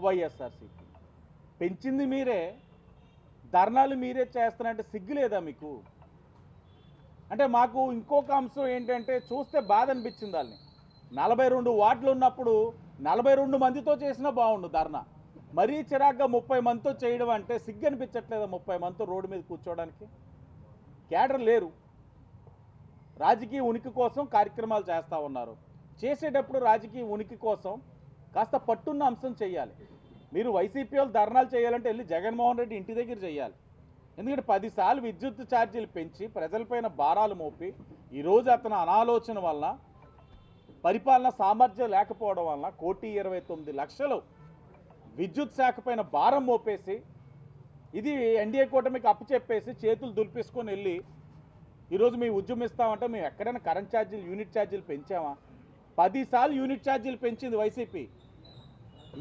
వైఎస్ఆర్సీపీ పెంచింది మీరే, ధర్నాలు మీరే చేస్తారంటే సిగ్గు లేదా మీకు? అంటే మాకు ఇంకొక అంశం ఏంటంటే చూస్తే బాధ అనిపించింది. వాళ్ళని 42 వార్డులు ఉన్నప్పుడు 42 మందితో చేసినా బాగుండు ధర్నా. మరీ చిరాగ్గా 30 మందితో చేయడం అంటే సిగ్గు అనిపించట్లేదా? 30 మందితో రోడ్డు మీద కూర్చోవడానికి క్యాడర్ లేరు. రాజకీయ ఉనికి కోసం కార్యక్రమాలు చేస్తూ ఉన్నారు. చేసేటప్పుడు రాజకీయ ఉనికి కోసం కాస్త పట్టున్న అంశం చేయాలి. మీరు వైసీపీ వాళ్ళు ధర్నాలు చేయాలంటే వెళ్ళి జగన్మోహన్ రెడ్డి ఇంటి దగ్గర చేయాలి. ఎందుకంటే 10 సార్లు విద్యుత్ ఛార్జీలు పెంచి ప్రజలపైన భారాలు మోపి ఈరోజు అతను అనాలోచన వల్ల, పరిపాలన సామర్థ్యం లేకపోవడం వల్ల 1,29,00,000 విద్యుత్ శాఖ పైన భారం మోపేసి ఇది ఎన్డీఏ కూటమికి అప్పచెప్పేసి చేతులు దులిపేసుకొని వెళ్ళి ఈరోజు మేము ఉద్యమిస్తామంటే మేము ఎక్కడైనా కరెంట్ ఛార్జీలు, యూనిట్ ఛార్జీలు పెంచామా? 10 సార్లు యూనిట్ ఛార్జీలు పెంచింది వైసీపీ.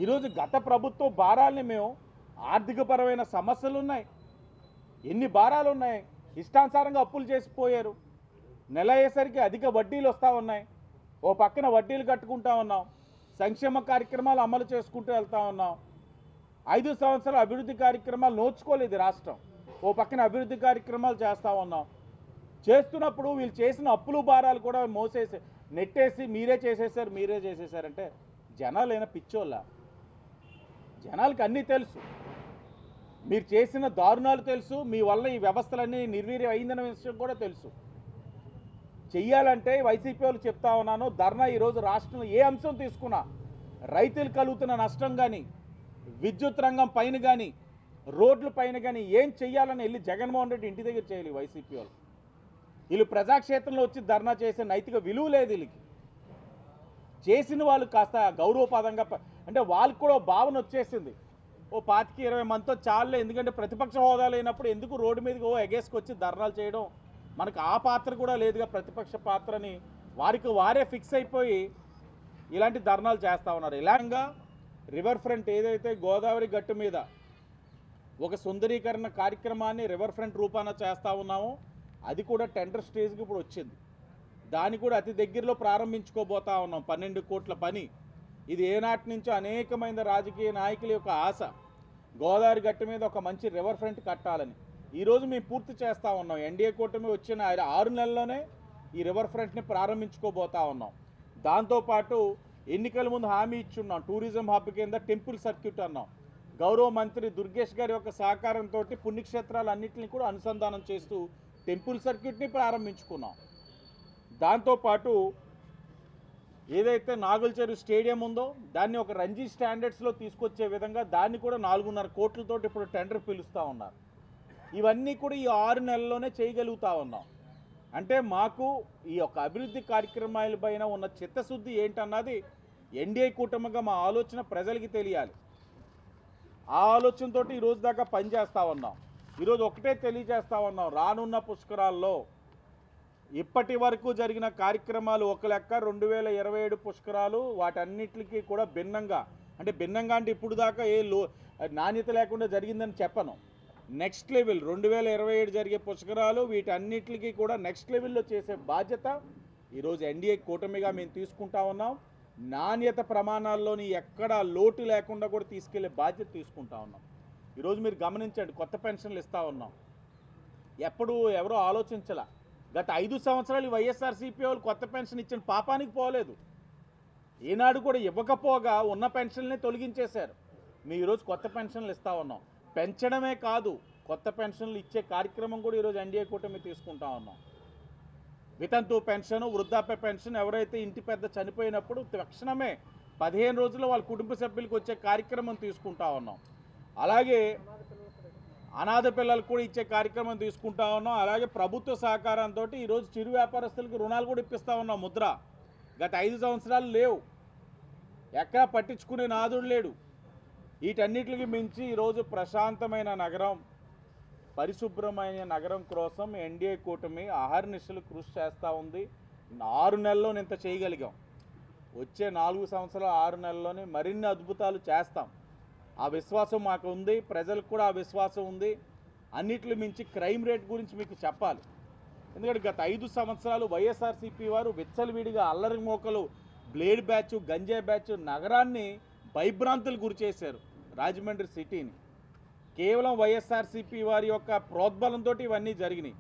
ఈరోజు గత ప్రభుత్వం భారాల్ని మేము ఆర్థికపరమైన సమస్యలు ఉన్నాయి, ఎన్ని భారాలు ఉన్నాయి, ఇష్టానుసారంగా అప్పులు చేసిపోయారు. నెల అయ్యేసరికి అధిక వడ్డీలు వస్తూ ఉన్నాయి. ఓ పక్కన వడ్డీలు కట్టుకుంటా ఉన్నాం, సంక్షేమ కార్యక్రమాలు అమలు చేసుకుంటూ వెళ్తూ ఉన్నాం. 5 సంవత్సరాల అభివృద్ధి కార్యక్రమాలు నోచుకోలేదు రాష్ట్రం. ఓ పక్కన అభివృద్ధి కార్యక్రమాలు చేస్తూ ఉన్నాం. చేస్తున్నప్పుడు వీళ్ళు చేసిన అప్పులు భారాలు కూడా మోసేసి నెట్టేసి మీరే చేసేసారంటే జనాలైనా పిచ్చోళ్ళ? జనాలకి అన్నీ తెలుసు, మీరు చేసిన దారుణాలు తెలుసు, మీ వల్ల ఈ వ్యవస్థలన్నీ నిర్వీర్యం అయిందన్న విషయం కూడా తెలుసు. చెయ్యాలంటే వైసీపీ వాళ్ళు చెప్తా ఉన్నాను, ధర్నా ఈరోజు రాష్ట్రంలో ఏ అంశం తీసుకున్నా రైతులు కలుగుతున్న నష్టం కానీ, విద్యుత్ రంగం పైన కానీ, రోడ్ల పైన కానీ ఏం చెయ్యాలని వెళ్ళి జగన్మోహన్ రెడ్డి ఇంటి దగ్గర చేయాలి వైసీపీ వాళ్ళు. వీళ్ళు ప్రజాక్షేత్రంలో వచ్చి ధర్నా చేసే నైతిక విలువ లేదు వీళ్ళకి. చేసిన వాళ్ళు కాస్త గౌరవపదంగా అంటే వాళ్ళకి కూడా భావన వచ్చేసింది, ఓ 25-20 మందితో చాలే. ఎందుకంటే ప్రతిపక్ష హోదా లేనప్పుడు ఎందుకు రోడ్డు మీదకి ఎగేసుకొచ్చి ధర్నాలు చేయడం, మనకు ఆ పాత్ర కూడా లేదుగా ప్రతిపక్ష పాత్రని వారికి వారే ఫిక్స్ అయిపోయి ఇలాంటి ధర్నాలు చేస్తూ ఉన్నారు. ఇలాగా రివర్ ఫ్రంట్ ఏదైతే గోదావరి గట్టు మీద ఒక సుందరీకరణ కార్యక్రమాన్ని రివర్ ఫ్రంట్ రూపాన చేస్తూ ఉన్నామో అది కూడా టెండర్ స్టేజ్కి ఇప్పుడు వచ్చింది. దాన్ని కూడా అతి దగ్గరలో ప్రారంభించుకోబోతా ఉన్నాం. 12 కోట్ల పని. ఇది ఏనాటి నుంచో అనేకమైన రాజకీయ నాయకుల యొక్క ఆశ, గోదావరి గట్టు మీద ఒక మంచి రివర్ ఫ్రంట్ కట్టాలని. ఈరోజు మేము పూర్తి చేస్తూ ఉన్నాం. ఎన్డీఏ కూటమి వచ్చిన 6 నెలల్లోనే ఈ రివర్ ఫ్రంట్ని ప్రారంభించుకోబోతా ఉన్నాం. దాంతోపాటు ఎన్నికల ముందు హామీ ఇచ్చున్నాం, టూరిజం హబ్ కింద టెంపుల్ సర్క్యూట్ అన్నాం. గౌరవ మంత్రి దుర్గేష్ గారి యొక్క సహకారంతో పుణ్యక్షేత్రాలన్నింటినీ కూడా అనుసంధానం చేస్తూ టెంపుల్ సర్క్యూట్ని ప్రారంభించుకున్నాం. దాంతోపాటు ఏదైతే నాగుల చెరువు స్టేడియం ఉందో దాన్ని ఒక రంజీ స్టాండర్డ్స్లో తీసుకొచ్చే విధంగా దాన్ని కూడా 4.5 కోట్లతో ఇప్పుడు టెండర్ పిలుస్తూ ఉన్నారు. ఇవన్నీ కూడా ఈ 6 నెలల్లోనే చేయగలుగుతా ఉన్నాం. అంటే మాకు ఈ యొక్క అభివృద్ధి కార్యక్రమాల పైన ఉన్న చిత్తశుద్ధి ఏంటన్నది ఎన్డీఏ కూటమిగా మా ఆలోచన ప్రజలకి తెలియాలి. ఆ ఆలోచనతో ఈరోజు దాకా పనిచేస్తూ ఉన్నాం. ఈరోజు ఒకటే తెలియజేస్తూ ఉన్నాం, రానున్న పుష్కరాల్లో ఇప్పటి వరకు జరిగిన కార్యక్రమాలు ఒక లెక్క, 2027 పుష్కరాలు వాటన్నిటికీ కూడా భిన్నంగా, అంటే భిన్నంగా అంటే ఇప్పుడు దాకా నాణ్యత లేకుండా జరిగిందని చెప్పను. నెక్స్ట్ లెవెల్ 2027 జరిగే పుష్కరాలు వీటన్నిటికీ కూడా నెక్స్ట్ లెవెల్లో చేసే బాధ్యత ఈరోజు ఎన్డీఏ కూటమిగా మేము తీసుకుంటా ఉన్నాం. నాణ్యత ప్రమాణాల్లోని ఎక్కడా లోటు లేకుండా కూడా తీసుకెళ్లే బాధ్యత తీసుకుంటా ఉన్నాం. ఈరోజు మీరు గమనించండి, కొత్త పెన్షన్లు ఇస్తూ ఉన్నాం. ఎప్పుడు ఎవరో ఆలోచించాల. గత 5 సంవత్సరాలు వైఎస్ఆర్సీపీ వాళ్ళు కొత్త పెన్షన్ ఇచ్చిన పాపానికి పోలేదు. ఈనాడు కూడా ఇవ్వకపోగా ఉన్న పెన్షన్ని తొలగించేశారు. మేము ఈరోజు కొత్త పెన్షన్లు ఇస్తూ ఉన్నాం. పెంచడమే కాదు, కొత్త పెన్షన్లు ఇచ్చే కార్యక్రమం కూడా ఈరోజు ఎన్డీఏ కూటమి తీసుకుంటా ఉన్నాం. వితంతు పెన్షన్, వృద్ధాప్య పెన్షన్, ఎవరైతే ఇంటి పెద్ద చనిపోయినప్పుడు తక్షణమే 15 రోజుల్లో వాళ్ళ కుటుంబ సభ్యులకు వచ్చే కార్యక్రమం తీసుకుంటా ఉన్నాం. అలాగే అనాథ పిల్లలకు కూడా ఇచ్చే కార్యక్రమం తీసుకుంటా ఉన్నాం. అలాగే ప్రభుత్వ సహకారంతో ఈరోజు చిరు వ్యాపారస్తులకు రుణాలు కూడా ఇప్పిస్తూ ఉన్నాం. ముద్ర గత 5 సంవత్సరాలు లేవు, ఎక్కడా పట్టించుకునే నాదుడు లేడు. వీటన్నిటికి మించి ఈరోజు ప్రశాంతమైన నగరం, పరిశుభ్రమైన నగరం కోసం ఎన్డీఏ కూటమి అహర్నిశలు కృషి చేస్తూ ఉంది. 6 నెలల్లోనే ఇంత చేయగలిగాం. వచ్చే 4 సంవత్సరాలు 6 నెలల్లోనే మరిన్ని అద్భుతాలు చేస్తాం. ఆ విశ్వాసం మాకు ఉంది, ప్రజలకు కూడా ఆ విశ్వాసం ఉంది. అన్నిటిని మించి క్రైమ్ రేట్ గురించి మీకు చెప్పాలి. ఎందుకంటే గత 5 సంవత్సరాలు వైఎస్ఆర్సీపీ వారు విచ్చలవిడిగా అల్లరి మోకలు, బ్లేడ్ బ్యాచ్, గంజాయి బ్యాచ్ నగరాన్ని భయభ్రాంతులు గురి చేశారు రాజమండ్రి సిటీని. కేవలం వైఎస్ఆర్సీపీ వారి యొక్క ప్రోద్బలంతో ఇవన్నీ జరిగినాయి.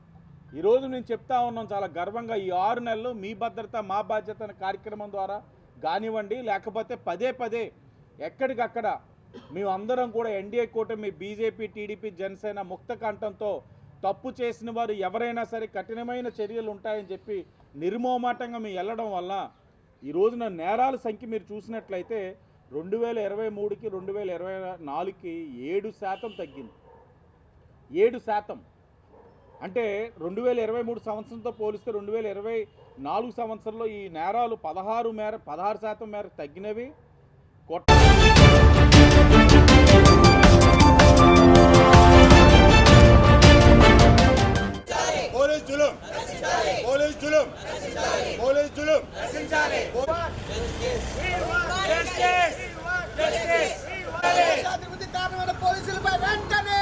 ఈరోజు నేను చెప్తా ఉన్నాం చాలా గర్వంగా, ఈ 6 నెలలు మీ భద్రత మా బాధ్యత అనే కార్యక్రమం ద్వారా కానివ్వండి, లేకపోతే పదే పదే ఎక్కడికక్కడ మేమందరం కూడా ఎన్డీఏ కూటమి బీజేపీ, టీడీపీ, జనసేన ముక్త కంఠంతో తప్పు చేసిన వారు ఎవరైనా సరే కఠినమైన చర్యలు ఉంటాయని చెప్పి నిర్మోమాటంగా మేము వెళ్ళడం వల్ల ఈ రోజున నేరాల సంఖ్య మీరు చూసినట్లయితే 2023కి 2024కి 7% తగ్గింది. 7%. అంటే 2023 సంవత్సరంతో పోలిస్తే 2024 సంవత్సరంలో ఈ నేరాలు 16% మేరకు తగ్గినవి. పోలీసులపై వెంటనే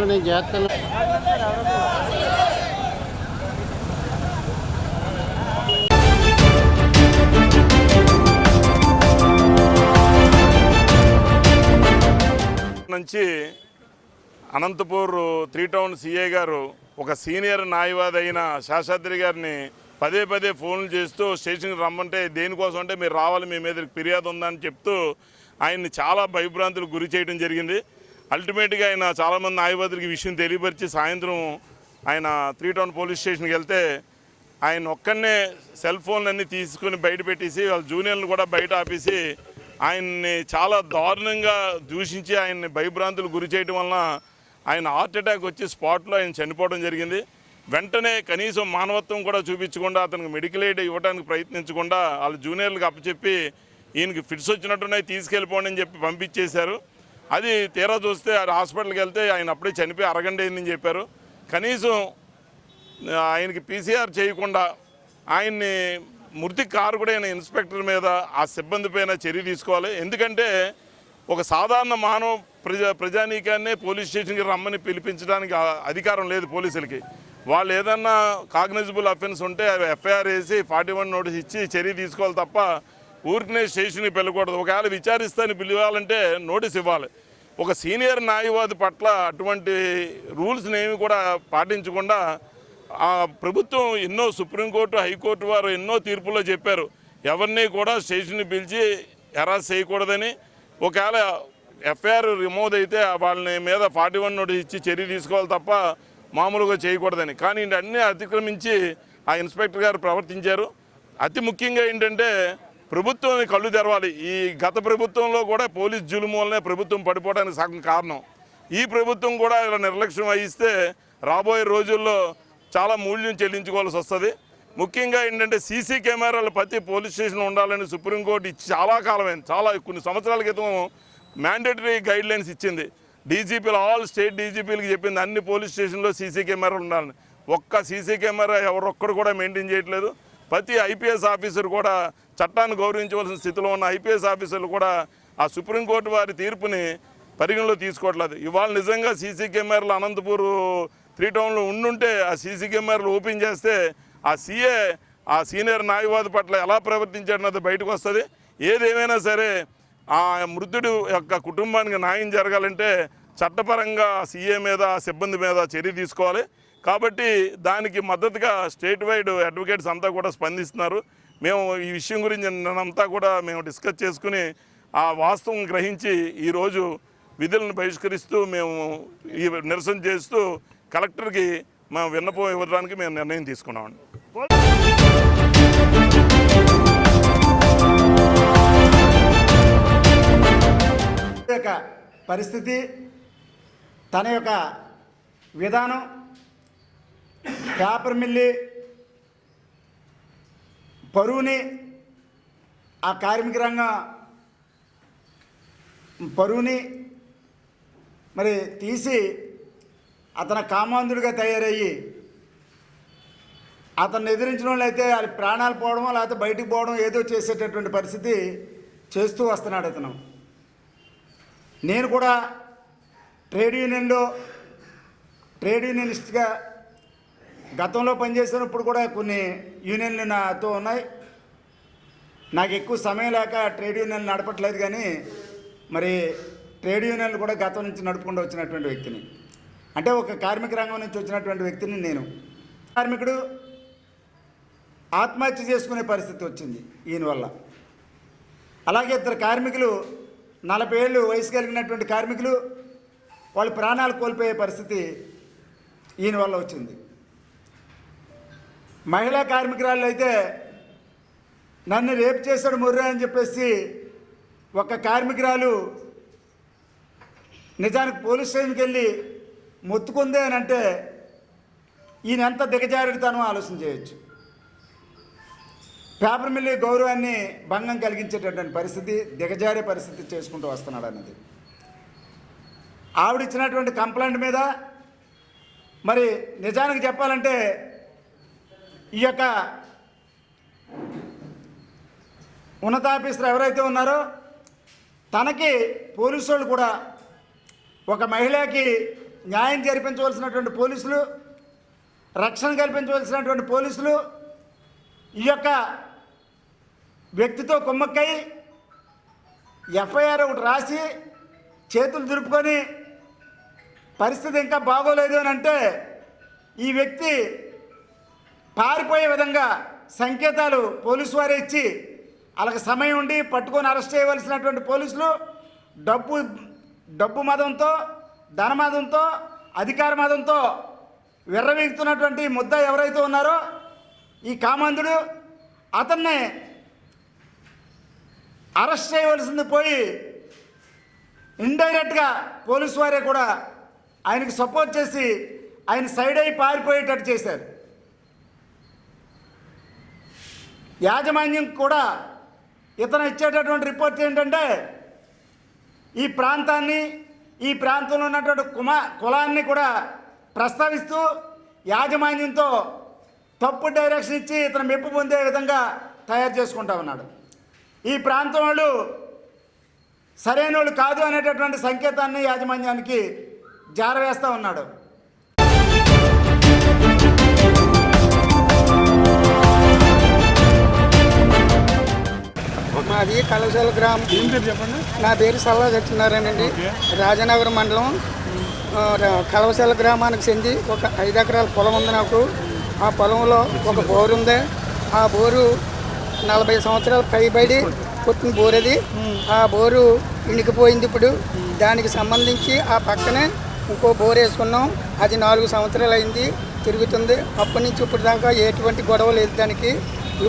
నేను చేస్తాను. నుంచి అనంతపూర్ 3 టౌన్ సిఐ గారు ఒక సీనియర్ న్యాయవాది అయిన శాస్త్రి గారిని పదే పదే ఫోన్లు చేస్తూ స్టేషన్కి రమ్మంటే దేనికోసం అంటే మీరు రావాలి, మీ మీద ఫిర్యాదు ఉందని చెప్తూ ఆయన్ని చాలా భయభ్రాంతులకు గురి చేయడం జరిగింది. అల్టిమేట్గా ఆయన చాలామంది న్యాయవాదులకి ఈ విషయం తెలియపరిచి సాయంత్రం ఆయన 3 టౌన్ పోలీస్ స్టేషన్కి వెళ్తే ఆయన ఒక్కడనే సెల్ ఫోన్లన్నీ తీసుకొని బయట పెట్టేసి వాళ్ళ జూనియర్లను కూడా బయట ఆపేసి ఆయన్ని చాలా దారుణంగా దూషించి ఆయన్ని భయభ్రాంతులు గురి చేయడం వలన ఆయన హార్ట్ అటాక్ వచ్చి స్పాట్లో ఆయన చనిపోవడం జరిగింది. వెంటనే కనీసం మానవత్వం కూడా చూపించకుండా అతనికి మెడికల్ ఎయిడ్ ఇవ్వడానికి ప్రయత్నించకుండా వాళ్ళ జూనియర్లకు అప్పచెప్పి ఈయనకి ఫిట్స్ వచ్చినట్టున్నాయి తీసుకెళ్ళిపోండి అని చెప్పి పంపించేశారు. అది తీరా చూస్తే ఆయన హాస్పిటల్కి వెళ్తే ఆయన అప్పుడే చనిపోయి అరగంట అయిందని చెప్పారు. కనీసం ఆయనకి పీసీఆర్ చేయకుండా ఆయన్ని మృతి కారకుడైన ఇన్స్పెక్టర్ మీద ఆ సిబ్బంది పైన చర్య తీసుకోవాలి. ఎందుకంటే ఒక సాధారణ మానవ ప్రజానీకాన్నే పోలీస్ స్టేషన్కి రమ్మని పిలిపించడానికి అధికారం లేదు పోలీసులకి. వాళ్ళు ఏదన్నా కాగ్నిజబుల్ అఫెన్స్ ఉంటే ఎఫ్ఐఆర్ వేసి 41 నోటీస్ ఇచ్చి చర్య తీసుకోవాలి తప్ప ఊరికనే స్టేషన్కి వెళ్ళకూడదు. ఒకవేళ విచారిస్తాను పిలవాలంటే నోటీస్ ఇవ్వాలి. ఒక సీనియర్ న్యాయవాది పట్ల అటువంటి రూల్స్ని ఏమి కూడా పాటించకుండా ఆ ప్రభుత్వం ఎన్నో సుప్రీంకోర్టు, హైకోర్టు వారు ఎన్నో తీర్పుల్లో చెప్పారు ఎవరిని కూడా స్టేషన్కి పిలిచి హెరాస్ చేయకూడదని. ఒకవేళ ఎఫ్ఐఆర్ రిమూవ్ అయితే వాళ్ళని మీద 41 నోటీస్ ఇచ్చి చర్య తీసుకోవాలి తప్ప మామూలుగా చేయకూడదని. కానీ అన్నీ అతిక్రమించి ఆ ఇన్స్పెక్టర్ గారు ప్రవర్తించారు. అతి ముఖ్యంగా ఏంటంటే ప్రభుత్వం కళ్ళు తెరవాలి. ఈ గత ప్రభుత్వంలో కూడా పోలీస్ జులుము వల్లనే ప్రభుత్వం పడిపోవడానికి సగం కారణం. ఈ ప్రభుత్వం కూడా ఇలా నిర్లక్ష్యం వహిస్తే రాబోయే రోజుల్లో చాలా మూల్యం చెల్లించుకోవాల్సి వస్తుంది. ముఖ్యంగా ఏంటంటే సీసీ కెమెరాలు ప్రతి పోలీస్ స్టేషన్లో ఉండాలని సుప్రీంకోర్టు ఇచ్చి చాలా కాలమైంది. కొన్ని సంవత్సరాల క్రితం మ్యాండేటరీ గైడ్లైన్స్ ఇచ్చింది. డీజీపీలు ఆల్ స్టేట్ డీజీపీలకు చెప్పింది అన్ని పోలీస్ స్టేషన్లో సీసీ కెమెరాలు ఉండాలని. ఒక్క సీసీ కెమెరా ఎవరొక్కడు కూడా మెయింటైన్ చేయట్లేదు. ప్రతి ఐపీఎస్ ఆఫీసర్ కూడా చట్టాన్ని గౌరవించవలసిన స్థితిలో ఉన్న ఐపీఎస్ ఆఫీసర్లు కూడా ఆ సుప్రీంకోర్టు వారి తీర్పుని పరిగణలో తీసుకోవట్లేదు. ఇవాళ నిజంగా సీసీ కెమెరాలు అనంతపూర్ 3 టౌన్లో ఉండుంటే ఆ సీసీ కెమెరాలు ఓపెన్ చేస్తే ఆ సీఏ ఆ సీనియర్ న్యాయవాది పట్ల ఎలా ప్రవర్తించాడన్నది బయటకు వస్తుంది. ఏదేమైనా సరే ఆ మృతుడు యొక్క కుటుంబానికి న్యాయం జరగాలంటే చట్టపరంగా సీఏ మీద సిబ్బంది మీద చర్య తీసుకోవాలి. కాబట్టి దానికి మద్దతుగా స్టేట్ వైడ్ అడ్వకేట్స్ అంతా కూడా స్పందిస్తున్నారు. మేము ఈ విషయం గురించి నిన్నంతా కూడా మేము డిస్కస్ చేసుకుని ఆ వాస్తవం గ్రహించి ఈరోజు విధులను బహిష్కరిస్తూ మేము ఈ నిరసన చేస్తూ కలెక్టర్కి మేము విన్నపం ఇవ్వడానికి మేము నిర్ణయం తీసుకున్నామండి. పరిస్థితి, తన యొక్క విధానం, పేపర్ మిల్లి పరువుని, ఆ కార్మిక రంగం పరువుని మరి తీసి అతను కామాంధుడిగా తయారయ్యి అతన్ని ఎదిరించిన వాళ్ళు అయితే వాళ్ళ ప్రాణాలు పోవడమో లేకపోతే బయటికి పోవడం ఏదో చేసేటటువంటి పరిస్థితి చేస్తూ వస్తున్నాడు అతను. నేను కూడా ట్రేడ్ యూనియనిస్ట్గా గతంలో పనిచేసాను. ఇప్పుడు కూడా కొన్ని యూనియన్లు నాతో ఉన్నాయి. నాకు ఎక్కువ సమయం లేక ట్రేడ్ యూనియన్లు నడపట్లేదు, కానీ మరి ట్రేడ్ యూనియన్లు కూడా గతం నుంచి నడుపుకుంటూ వచ్చినటువంటి వ్యక్తిని, అంటే ఒక కార్మిక రంగం నుంచి వచ్చినటువంటి వ్యక్తిని నేను. కార్మికుడు ఆత్మహత్య చేసుకునే పరిస్థితి వచ్చింది ఈయన వల్ల. అలాగే ఇద్దరు కార్మికులు 40 ఏళ్ళు వయసు కలిగినటువంటి కార్మికులు వాళ్ళు ప్రాణాలు కోల్పోయే పరిస్థితి ఈయన వల్ల వచ్చింది. మహిళా కార్మికురాళ్ళు అయితే నన్ను రేపు చేశాడు ముర్రా అని చెప్పేసి ఒక కార్మికురాలు నిజానికి పోలీస్ స్టేషన్కి వెళ్ళి మొత్తుకుందే అని అంటే ఈయన ఎంత దిగజారుడుతానో ఆలోచన చేయొచ్చు. పేపర్ మిల్లి గౌరవాన్ని భంగం కలిగించేటటువంటి పరిస్థితి, దిగజారే పరిస్థితి చేసుకుంటూ వస్తున్నాడు అన్నది. ఆవిడిచ్చినటువంటి కంప్లైంట్ మీద మరి నిజానికి చెప్పాలంటే ఈ యొక్క ఉన్నతాఫీసర్ ఎవరైతే ఉన్నారో తనకి పోలీసు వాళ్ళు కూడా ఒక మహిళకి న్యాయం జరిపించవలసినటువంటి పోలీసులు, రక్షణ కల్పించవలసినటువంటి పోలీసులు ఈ యొక్క వ్యక్తితో కుమ్మక్కై ఎఫ్ఐఆర్ ఒకటి రాసి చేతులు దులుపుకొని పరిస్థితి ఇంకా బాగోలేదు అని అంటే ఈ వ్యక్తి పారిపోయే విధంగా సంకేతాలు పోలీసు వారే ఇచ్చి వాళ్ళకి సమయం ఉండి పట్టుకొని అరెస్ట్ చేయవలసినటువంటి పోలీసులు డబ్బు మదంతో, ధనమదంతో, అధికార మదంతో విర్రవీగుతున్నటువంటి ముద్ద ఎవరైతే ఉన్నారో ఈ కామాంధుడు, అతన్ని అరెస్ట్ చేయవలసింది పోయి ఇండైరెక్ట్గా పోలీసు వారే కూడా ఆయనకు సపోర్ట్ చేసి ఆయన సైడ్ అయి పారిపోయేటట్టు చేశారు. యాజమాన్యం కూడా ఇతను ఇచ్చేటటువంటి రిపోర్ట్ ఏంటంటే ఈ ప్రాంతాన్ని, ఈ ప్రాంతంలో ఉన్నటువంటి కులాన్ని కూడా ప్రస్తావిస్తూ యాజమాన్యంతో తప్పు డైరెక్షన్ ఇచ్చి ఇతను మెప్పు పొందే విధంగా తయారు చేసుకుంటా ఉన్నాడు. ఈ ప్రాంతం వాళ్ళు సరైన వాళ్ళు కాదు అనేటటువంటి సంకేతాన్ని యాజమాన్యానికి జారవేస్తూ ఉన్నాడు. మాది కలవశాల గ్రామం. చెప్పండి. నా పేరు సల్లా సత్యనారాయణ అండి. రాజనగరం మండలం కలవశాల గ్రామానికి చెంది ఒక 5 ఎకరాల పొలం ఉంది నాకు. ఆ పొలంలో ఒక బోరు ఉంది. ఆ బోరు 40 సంవత్సరాలు పైబడి పుట్టిన బోరు అది. ఆ బోరు ఇణికిపోయింది. ఇప్పుడు దానికి సంబంధించి ఆ పక్కనే ఇంకో బోరు వేసుకున్నాం. అది 4 సంవత్సరాలు అయింది, తిరుగుతుంది. అప్పటి నుంచి ఇప్పుడు దాకా ఎటువంటి గొడవ లేదు దానికి.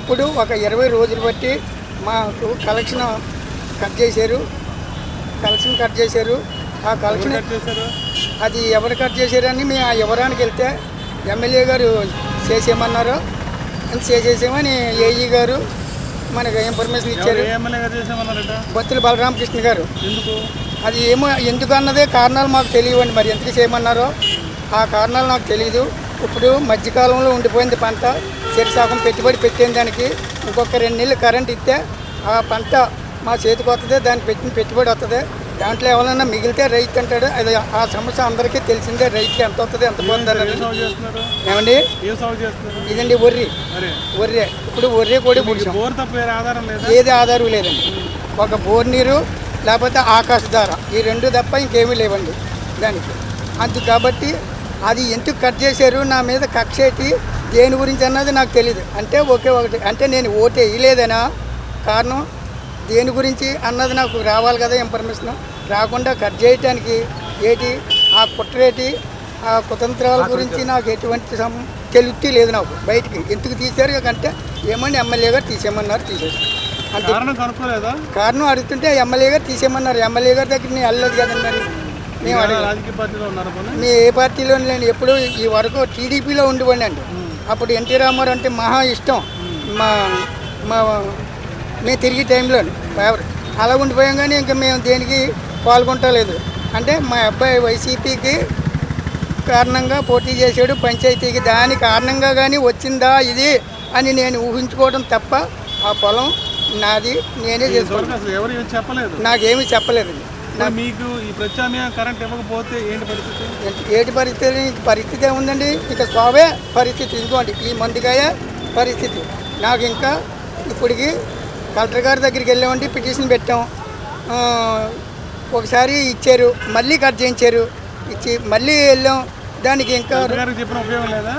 ఇప్పుడు ఒక 20 రోజులు బట్టి మాకు కలెక్షన్ కట్ చేశారు. ఆ కలెక్షన్ అది ఎవరు కట్ చేశారని మేము ఆ వివరానికి వెళ్తే ఎమ్మెల్యే గారు చేసేయమన్నారు. చేసేసామని ఏఈ గారు మనకు ఇన్ఫర్మేషన్ ఇచ్చారు. బొత్తుల బలరామకృష్ణ గారు. అది ఏమో ఎందుకు అన్నదే కారణాలు మాకు తెలియవండి. మరి ఎందుకు చేయమన్నారో ఆ కారణాలు నాకు తెలియదు. ఇప్పుడు మధ్యకాలంలో ఉండిపోయింది పంట. చెరుసాకం పెట్టుబడి పెట్టిన దానికి ఇంకొక 2 నెలలు కరెంట్ ఇస్తే ఆ పంట మా చేతికి వస్తుంది. దానికి పెట్టిన పెట్టుబడి వస్తుంది. దాంట్లో ఎవరైనా మిగిలితే రైతు అంటాడు. అది ఆ సమస్య అందరికీ తెలిసిందే. రైతుకి ఎంత వస్తుంది ఎంత పోతుంది ఏమండి. ఇదండి ఒర్రి ఇప్పుడు ఒర్రి కూడా ఏది ఆధారం లేదండి. ఒక బోర్ నీరు లేకపోతే ఆకాశ ధార, ఈ రెండు తప్ప ఇంకేమీ లేవండి దానికి. అందుకు కాబట్టి అది ఎందుకు కట్ చేశారు, నా మీద కక్షేటి దేని గురించి అన్నది నాకు తెలియదు. అంటే ఒకే ఒకటి, అంటే నేను ఓటు వేయలేదనా కారణం దేని గురించి అన్నది నాకు రావాలి కదా ఇన్ఫర్మేషన్. రాకుండా కట్ చేయటానికి ఏటి ఆ కుట్రేటి ఆ కుతంత్రాల గురించి నాకు ఎటువంటి తెలుత్తి లేదు నాకు. బయటికి ఎందుకు తీశారు అంటే ఏమని ఎమ్మెల్యే గారు తీసేయమన్నారు, తీసేసారు. అంతే. కారణం అడుగుతుంటే ఎమ్మెల్యే గారు తీసేయమన్నారు. ఎమ్మెల్యే గారి దగ్గర నేను వెళ్ళలేదు కదండి. మరి మేము మీ ఏ పార్టీలో లేని, ఎప్పుడు ఈ వరకు టీడీపీలో ఉండిపోండి అండి. అప్పుడు ఎన్టీ రామారావు అంటే మహా ఇష్టం. మా మా మేము తిరిగి టైంలో ఫేవరెట్ అలా ఉండిపోయాం. కానీ ఇంకా మేము దేనికి పాల్గొంటలేదు. అంటే మా అబ్బాయి వైసీపీకి కారణంగా పోటీ చేశాడు పంచాయతీకి, దాని కారణంగా కానీ వచ్చిందా ఇది అని నేను ఊహించుకోవడం తప్ప ఆ పొలం నాది నేనే చేసుకున్నాను. నాకేమీ చెప్పలేదు. మీకు ఈ ప్రత్యామ్నాయ కరెంట్ ఇవ్వకపోతే ఏంటి పరిస్థితి? పరిస్థితి ఏముందండి, ఇక స్వావే పరిస్థితి. ఇంకోండి ఈ మందుకాయ పరిస్థితి. నాకు ఇంకా ఇప్పటికి కలెక్టర్ గారి దగ్గరికి వెళ్ళామండి, పిటిషన్ పెట్టాం. ఒకసారి ఇచ్చారు, మళ్ళీ కట్ చేయించారు, ఇచ్చి మళ్ళీ వెళ్ళాం. దానికి ఇంకా చెప్పిన ఉపయోగం లేదా?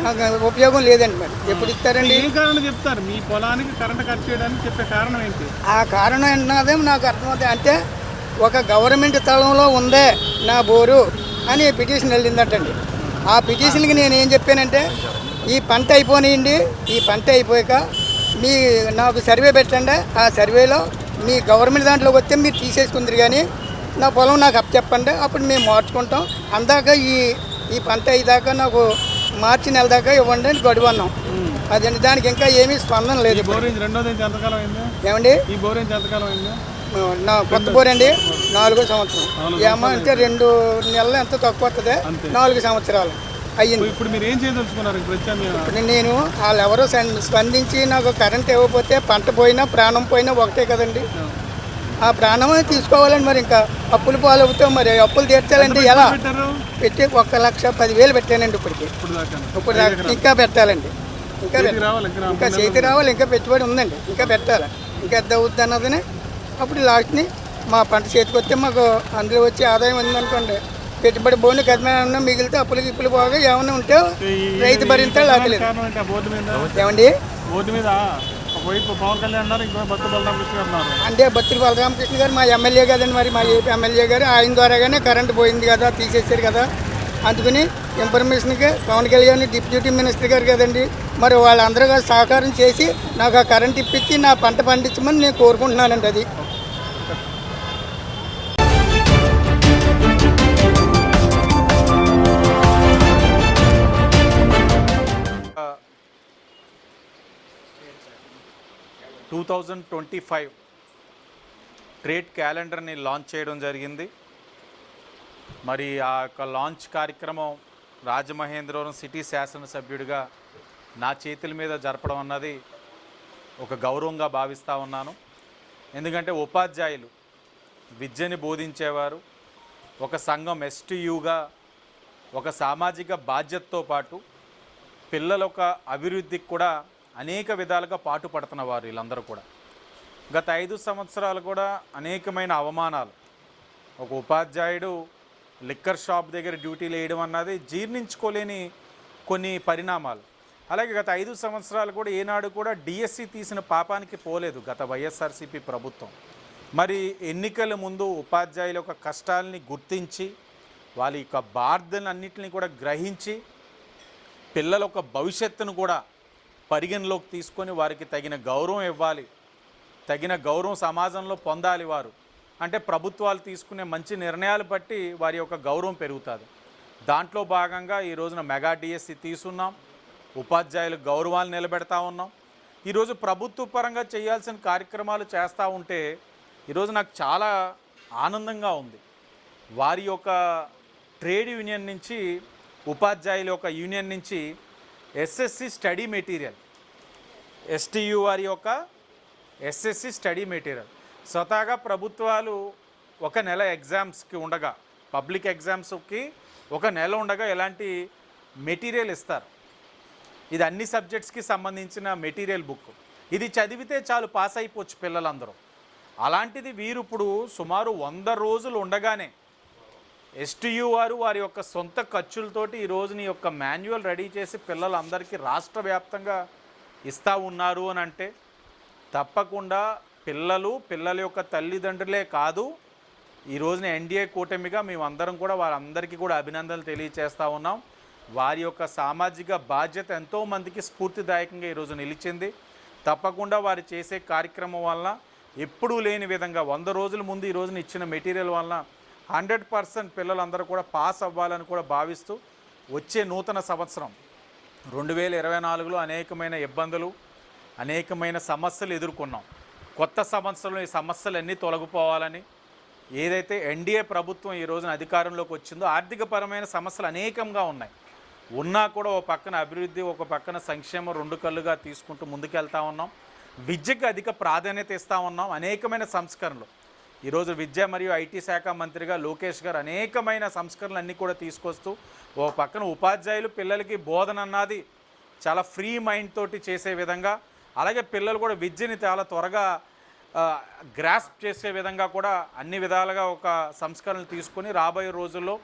ఉపయోగం లేదండి. మరి ఎప్పుడు ఇస్తారండి? ఏం కారణం చెప్తారు? మీ పొలానికి కరెంట్ కట్ చేయడానికి చెప్పే కారణం ఏంటి? ఆ కారణం అన్నదే నాకు అర్థమవుతుంది. అంటే ఒక గవర్నమెంట్ స్థలంలో ఉందే నా బోరు అని పిటిషన్ వెళ్ళిందటండి. ఆ పిటిషన్కి నేను ఏం చెప్పానంటే ఈ పంట అయిపోయినాయండి, ఈ పంట అయిపోయాక నాకు సర్వే పెట్టండి. ఆ సర్వేలో మీ గవర్నమెంట్ దాంట్లోకి వస్తే మీరు తీసేసుకుందరు, కానీ నా పొలం నాకు అప్పచెప్పండి, అప్పుడు మేము మార్చుకుంటాం. అందాక ఈ పంట అయ్యేదాకా నాకు మార్చి నెల దాకా ఇవ్వండి అని గడువు అన్నాం. అదండి. దానికి ఇంకా ఏమీ స్పందన లేదు. ఏమండి నా కొత్త బోర్ అండి 4వ సంవత్సరం. ఏమో అంటే 2 నెలలు ఎంత తక్కువ వస్తుంది, 4 సంవత్సరాలు అయ్యింది. ఇప్పుడు మీరు ఏం చేయదలుచుకున్నారు? ఇప్పుడు నేను వాళ్ళు ఎవరో స్పందించి నాకు కరెంట్ ఇవ్వకపోతే పంట పోయినా ప్రాణం పోయినా ఒకటే కదండి. ఆ ప్రాణమే తీసుకోవాలండి. మరి ఇంకా అప్పులు పాలవుతాం, మరి అప్పులు తీర్చాలంటే ఎలా పెట్టి 1,10,000 పెట్టానండి ఇప్పటికి. ఇప్పుడు ఇంకా పెట్టాలండి, ఇంకా చేతి రావాలి, ఇంకా పెట్టుబడి ఉందండి, ఇంకా పెట్టాలి. ఇంకా ఎంత అవుద్ది అన్నదని అప్పుడు లాస్ట్ని మా పంట చేతికి వస్తే మాకు అందులో వచ్చే ఆదాయం ఉందనుకోండి, పెట్టుబడి బోని కదమైనా మిగిలితే అప్పులకి ఇప్పులు పోగా ఏమన్నా ఉంటే రైతు భరించాలి. లేకలేదు. ఏమండి అంటే బత్తుల బలరామకృష్ణ గారు మా ఎమ్మెల్యే కదండి. మరి మా ఏపీ ఎమ్మెల్యే గారు ఆయన ద్వారాగానే కరెంటు పోయింది కదా, తీసేసారు కదా. అందుకని ఇన్ఫర్మేషన్కి పవన్ కళ్యాణ్ డిప్యూటీ మినిస్టర్ గారు కదండి, మరి వాళ్ళందరూ కూడా సహకారం చేసి నాకు ఆ కరెంట్ ఇప్పించి నా పంట పండించమని నేను కోరుకుంటున్నానండి. అది ట్రేడ్ క్యాలెండర్ని లాంచ్ చేయడం జరిగింది. మరి ఆ యొక్క లాంచ్ కార్యక్రమం రాజమహేంద్రవరం సిటీ శాసనసభ్యుడిగా నా చేతుల మీద జరపడం అన్నది ఒక గౌరవంగా భావిస్తూ ఉన్నాను. ఎందుకంటే ఉపాధ్యాయులు విద్యని బోధించేవారు, ఒక సంఘం ఎస్టీయూగా ఒక సామాజిక బాధ్యతతో పాటు పిల్లల యొక్క అభివృద్ధికి కూడా అనేక విధాలుగా పాటుపడుతున్న వారు వీళ్ళందరూ కూడా. గత 5 సంవత్సరాలు కూడా అనేకమైన అవమానాలు. ఒక ఉపాధ్యాయుడు లిక్కర్ షాప్ దగ్గర డ్యూటీలు వేయడం అన్నది జీర్ణించుకోలేని కొన్ని పరిణామాలు. అలాగే గత 5 సంవత్సరాలు కూడా ఏనాడు కూడా డిఎస్సి తీసిన పాపానికి పోలేదు గత వైఎస్ఆర్సీపీ ప్రభుత్వం. మరి ఎన్నికల ముందు ఉపాధ్యాయుల యొక్క కష్టాలని గుర్తించి వాళ్ళ యొక్క బాధ్యతలన్నింటినీ కూడా గ్రహించి పిల్లల యొక్క భవిష్యత్తును కూడా పరిగణలోకి తీసుకొని వారికి తగిన గౌరవం ఇవ్వాలి, తగిన గౌరవం సమాజంలో పొందాలి. వారు అంటే ప్రభుత్వాలు తీసుకునే మంచి నిర్ణయాలు బట్టి వారి యొక్క గౌరవం పెరుగుతుంది. దాంట్లో భాగంగా ఈ రోజున మెగా డిఎస్సి తీసున్నాం, ఉపాధ్యాయుల గౌరవాలు నిలబెడతా ఉన్నాం. ఈరోజు ప్రభుత్వ పరంగా చేయాల్సిన కార్యక్రమాలు చేస్తూ ఉంటే ఈరోజు నాకు చాలా ఆనందంగా ఉంది. వారి యొక్క ట్రేడ్ యూనియన్ నుంచి, ఉపాధ్యాయుల యొక్క యూనియన్ నుంచి ఎస్ఎస్సి స్టడీ మెటీరియల్, ఎస్టీయూ వారి యొక్క ఎస్ఎస్సి స్టడీ మెటీరియల్ స్వతహాగా ప్రభుత్వాలు ఒక నెల ఎగ్జామ్స్కి ఉండగా, పబ్లిక్ ఎగ్జామ్స్కి ఒక నెల ఉండగా ఎలాంటి మెటీరియల్ ఇస్తారు. ఇది అన్ని సబ్జెక్ట్స్కి సంబంధించిన మెటీరియల్ బుక్. ఇది చదివితే చాలు పాస్ అయిపోవచ్చు పిల్లలందరూ. అలాంటిది వీరు ఇప్పుడు సుమారు 100 రోజులు ఉండగానే STU వారి యొక్క సొంత ఖర్చులతోటి ఈ రోజుని యొక్క మాన్యువల్ రెడీ చేసి పిల్లలందరికీ రాష్ట్ర వ్యాప్తంగా ఇస్తూ ఉన్నారు అని అంటే తప్పకుండా పిల్లల యొక్క తల్లిదండ్రులే కాదు, ఈ రోజున NDA కూటమిగా మేమందరం కూడా వారందరికీ కూడా అభినందనలు తెలియజేస్తూ ఉన్నాం. వారి యొక్క సామాజిక బాధ్యత ఎంతోమందికి స్ఫూర్తిదాయకంగా ఈరోజు నిలిచింది. తప్పకుండా వారు చేసే కార్యక్రమం వలన ఎప్పుడూ లేని విధంగా 100 రోజుల ముందు ఈ రోజున ఇచ్చిన మెటీరియల్ వలన 100% పిల్లలందరూ కూడా పాస్ అవ్వాలని కూడా భావిస్తూ వచ్చే నూతన సంవత్సరం 2024లో అనేకమైన ఇబ్బందులు, అనేకమైన సమస్యలు ఎదుర్కొన్నాం. కొత్త సంవత్సరంలో ఈ సమస్యలన్నీ తొలగిపోవాలని ఏదైతే NDA ప్రభుత్వం ఈ రోజున అధికారంలోకి వచ్చిందో ఆర్థికపరమైన సమస్యలు అనేకంగా ఉన్నాయి. ఉన్నా కూడా ఒక పక్కన అభివృద్ధి, ఒక పక్కన సంక్షేమం 2 కళ్ళుగా తీసుకుంటూ ముందుకెళ్తా ఉన్నాం. విద్యకు అధిక ప్రాధాన్యత ఇస్తూ ఉన్నాం. అనేకమైన సంస్కరణలు ఈరోజు విద్య మరియు IT శాఖ మంత్రిగా లోకేష్ గారు అనేకమైన సంస్కరణలు అన్నీ కూడా తీసుకొస్తూ ఒక పక్కన ఉపాధ్యాయులు పిల్లలకి బోధన అన్నది చాలా ఫ్రీ మైండ్ తోటి చేసే విధంగా, అలాగే పిల్లలు కూడా విద్యని చాలా త్వరగా గ్రాస్ప్ చేసే విధంగా కూడా అన్ని విధాలుగా ఒక సంస్కరణలు తీసుకొని రాబోయే రోజుల్లో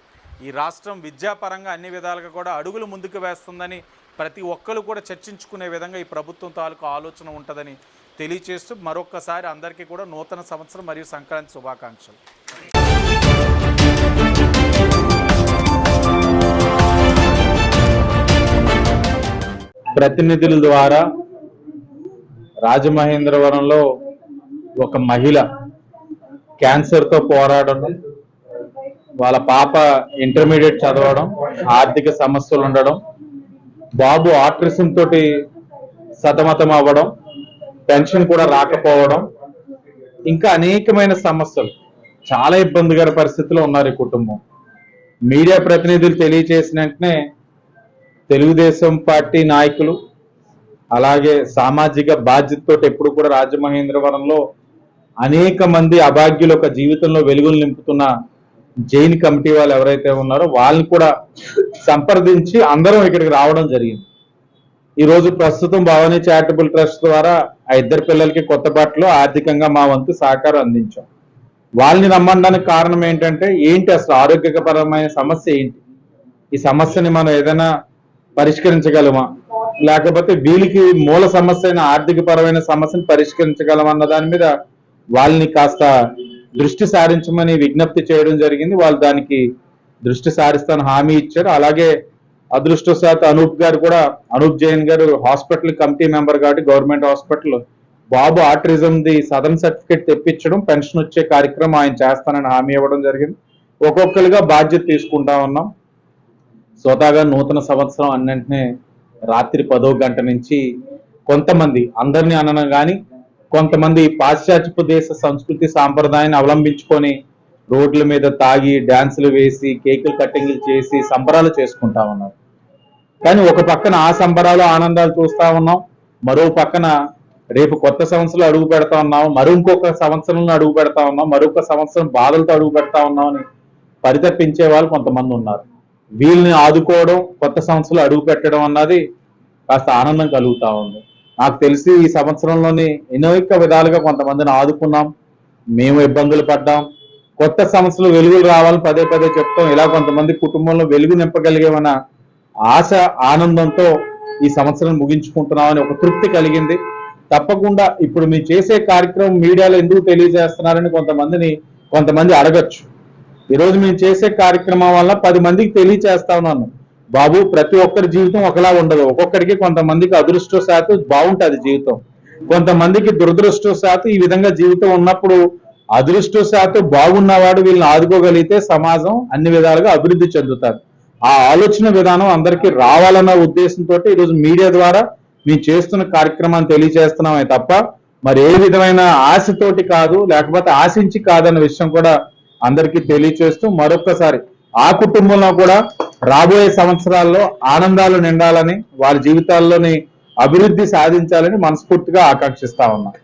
ఈ రాష్ట్రం విద్యాపరంగా అన్ని విధాలుగా కూడా అడుగులు ముందుకు వేస్తుందని ప్రతి ఒక్కరు కూడా చర్చించుకునే విధంగా ఈ ప్రభుత్వం తాలూకు ఆలోచన ఉంటుందని తెలియజేస్తూ మరొక్కసారి అందరికీ కూడా నూతన సంవత్సరం మరియు సంక్రాంతి శుభాకాంక్షలు. ప్రతినిధుల ద్వారా రాజమహేంద్రవరంలో ఒక మహిళ క్యాన్సర్తో పోరాడడం, వాళ్ళ పాప ఇంటర్మీడియట్ చదవడం, ఆర్థిక సమస్యలు ఉండడం, బాబు ఆటిజం తోటి సతమతం అవ్వడం, పెన్షన్ కూడా రాకపోవడం, ఇంకా అనేకమైన సమస్యలు, చాలా ఇబ్బందికర పరిస్థితిలో ఉన్నారు ఈ కుటుంబం. మీడియా ప్రతినిధులు తెలియజేసిన వెంటనే తెలుగుదేశం పార్టీ నాయకులు అలాగే సామాజిక బాధ్యతతో ఎప్పుడు కూడా రాజమహేంద్రవరంలో అనేక మంది అభాగ్యుల యొక్క జీవితంలో వెలుగులు నింపుతున్న జైన్ కమిటీ వాళ్ళు ఎవరైతే ఉన్నారో వాళ్ళని కూడా సంప్రదించి అందరం ఇక్కడికి రావడం జరిగింది. ఈరోజు ప్రస్తుతం భవానీ చారిటబుల్ ట్రస్ట్ ద్వారా ఆ 2 పిల్లలకి కొత్త బట్టలు ఆర్థికంగా మా వంతు సహకారం అందించాం. వాళ్ళని రమ్మడానికి కారణం ఏంటి అసలు ఆరోగ్యపరమైన సమస్య ఏంటి, ఈ సమస్యని మనం ఏదైనా పరిష్కరించగలమా, లేకపోతే వీళ్ళకి మూల సమస్య అయిన ఆర్థికపరమైన సమస్యను పరిష్కరించగలమన్న దాని మీద వాళ్ళని కాస్త దృష్టి సారించమని విజ్ఞప్తి చేయడం జరిగింది. వాళ్ళు దానికి దృష్టి సారిస్తాను హామీ ఇచ్చారు. అలాగే అదృష్టవశాత్తు అనూప్ జైన్ గారు హాస్పిటల్ కమిటీ మెంబర్ కాబట్టి గవర్నమెంట్ హాస్పిటల్ బాబు ఆటిజంది సదరన్ సర్టిఫికేట్ తెప్పించడం, పెన్షన్ వచ్చే కార్యక్రమం ఆయన చేస్తానని హామీ ఇవ్వడం జరిగింది. ఒక్కొక్కరుగా బాధ్యత తీసుకుంటా ఉన్నాం. స్వతహాగా నూతన సంవత్సరం అన్నింటినీ రాత్రి 10వ గంట నుంచి కొంతమంది, అందరినీ అనను కానీ కొంతమంది పాశ్చాత్యపు దేశ సంస్కృతి సాంప్రదాయాన్ని అవలంబించుకొని రోడ్ల మీద తాగి డ్యాన్సులు వేసి కేకులు కట్టింగ్లు చేసి సంబరాలు చేసుకుంటా ఉన్నారు. కానీ ఒక పక్కన ఆ సంబరాలు ఆనందాలు చూస్తా ఉన్నాం, మరో పక్కన రేపు కొత్త సంవత్సరంలో అడుగు పెడతా ఉన్నాం, మరొక సంవత్సరంలో అడుగు పెడతా ఉన్నాం, మరొక సంవత్సరం బాధలతో అడుగు పెడతా ఉన్నాం అని పరితపించే వాళ్ళు కొంతమంది ఉన్నారు. వీళ్ళని ఆదుకోవడం, కొత్త సంవత్సరంలో అడుగు పెట్టడం అన్నది కాస్త ఆనందం కలుగుతా ఉంది. నాకు తెలిసి ఈ సంవత్సరంలోని అనేక విధాలుగా కొంతమందిని ఆదుకున్నాం, మేము ఇబ్బందులు పడ్డాం. కొత్త సంవత్సరంలో వెలుగులు రావాలని పదే చెప్తాం. ఇలా కొంతమంది కుటుంబంలో వెలుగు నింపగలిగేమన్న ఆశ, ఆనందంతో ఈ సంవత్సరం ముగించుకుంటున్నామని ఒక తృప్తి కలిగింది. తప్పకుండా ఇప్పుడు మీరు చేసే కార్యక్రమం మీడియాలో ఎందుకు తెలియజేస్తున్నారని కొంతమంది అడగచ్చు. ఈరోజు మేము చేసే కార్యక్రమం వల్ల 10 మందికి తెలియచేస్తా ఉన్నాను. బాబు, ప్రతి ఒక్కరి జీవితం ఒకలా ఉండదు. ఒక్కొక్కరికి కొంతమందికి అదృష్టవశాత్తు బాగుంటుంది జీవితం, కొంతమందికి దురదృష్టవశాత్తు ఈ విధంగా జీవితం ఉన్నప్పుడు అదృష్టవశాత్తు బాగున్నవాడు వీళ్ళని ఆదుకోగలిగితే సమాజం అన్ని విధాలుగా అభివృద్ధి చెందుతారు. ఆ ఆలోచన విధానం అందరికీ రావాలన్న ఉద్దేశంతో ఈరోజు మీడియా ద్వారా మేము చేస్తున్న కార్యక్రమాన్ని తెలియజేస్తున్నామే తప్ప మరి ఏ విధమైన ఆశతోటి కాదు, లేకపోతే ఆశించి కాదన్న విషయం కూడా అందరికీ తెలియచేస్తూ మరొక్కసారి ఆ కుటుంబంలో కూడా రాబోయే సంవత్సరాల్లో ఆనందాలు నిండాలని, వారి జీవితాల్లోని అభివృద్ధి సాధించాలని మనస్ఫూర్తిగా ఆకాంక్షిస్తా ఉన్నాం.